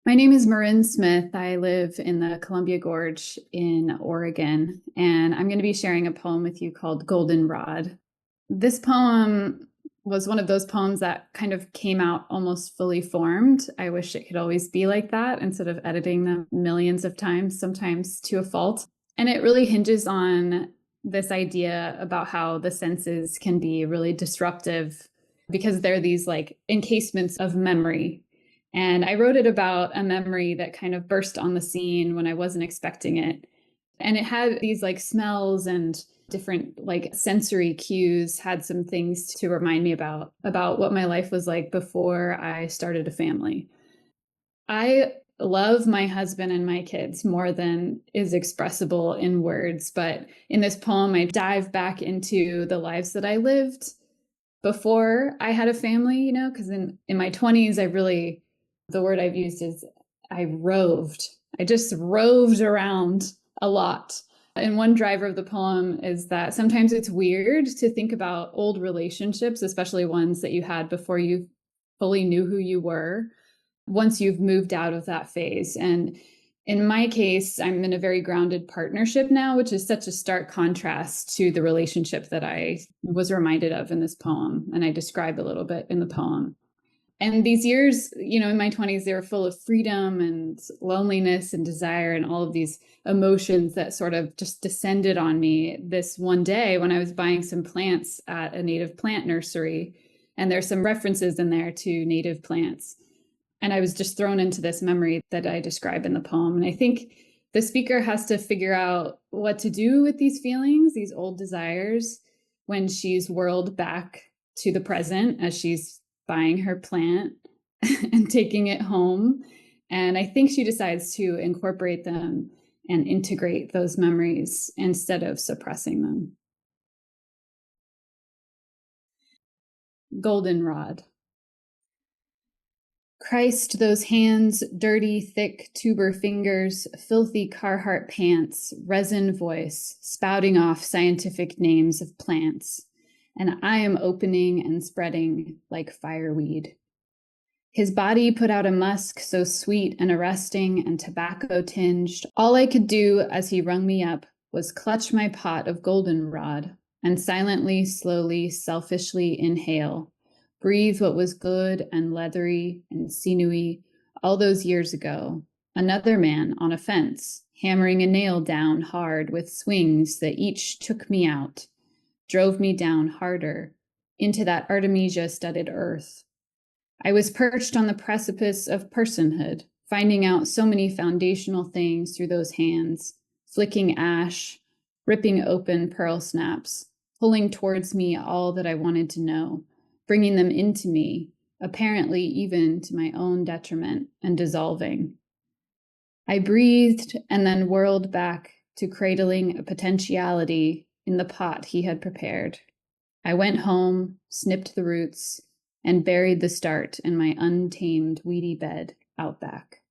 My name is Marin Smith. I live in the Columbia Gorge in Oregon, and I'm going to be sharing a poem with you called Goldenrod. This poem was one of those poems that kind of came out almost fully formed. I wish it could always be like that instead of editing them millions of times, sometimes to a fault. And it really hinges on this idea about how the senses can be really disruptive because they're these like encasements of memory. And I wrote it about a memory that kind of burst on the scene when I wasn't expecting it. And it had these like smells and different like sensory cues, had some things to remind me about what my life was like before I started a family. I love my husband and my kids more than is expressible in words, but in this poem I dive back into the lives that I lived before I had a family, because in my 20s, the word I've used is I roved. I just roved around a lot. And one driver of the poem is that sometimes it's weird to think about old relationships, especially ones that you had before you fully knew who you were, once you've moved out of that phase. And in my case, I'm in a very grounded partnership now, which is such a stark contrast to the relationship that I was reminded of in this poem. And I describe a little bit in the poem. And these years, in my 20s, they were full of freedom and loneliness and desire and all of these emotions that sort of just descended on me this one day when I was buying some plants at a native plant nursery. And there's some references in there to native plants. And I was just thrown into this memory that I describe in the poem. And I think the speaker has to figure out what to do with these feelings, these old desires, when she's whirled back to the present as she's buying her plant and taking it home. And I think she decides to incorporate them and integrate those memories instead of suppressing them. Goldenrod. Christ, those hands, dirty, thick tuber fingers, filthy Carhartt pants, resin voice, spouting off scientific names of plants. And I am opening and spreading like fireweed. His body put out a musk so sweet and arresting and tobacco tinged. All I could do as he wrung me up was clutch my pot of goldenrod and silently, slowly, selfishly inhale, breathe what was good and leathery and sinewy all those years ago. Another man on a fence, hammering a nail down hard with swings that each took me out, drove me down harder into that artemisia-studded earth. I was perched on the precipice of personhood, finding out so many foundational things through those hands, flicking ash, ripping open pearl snaps, pulling towards me all that I wanted to know, bringing them into me, apparently even to my own detriment, and dissolving. I breathed and then whirled back to cradling a potentiality in the pot he had prepared. I went home, snipped the roots, and buried the start in my untamed, weedy bed out back.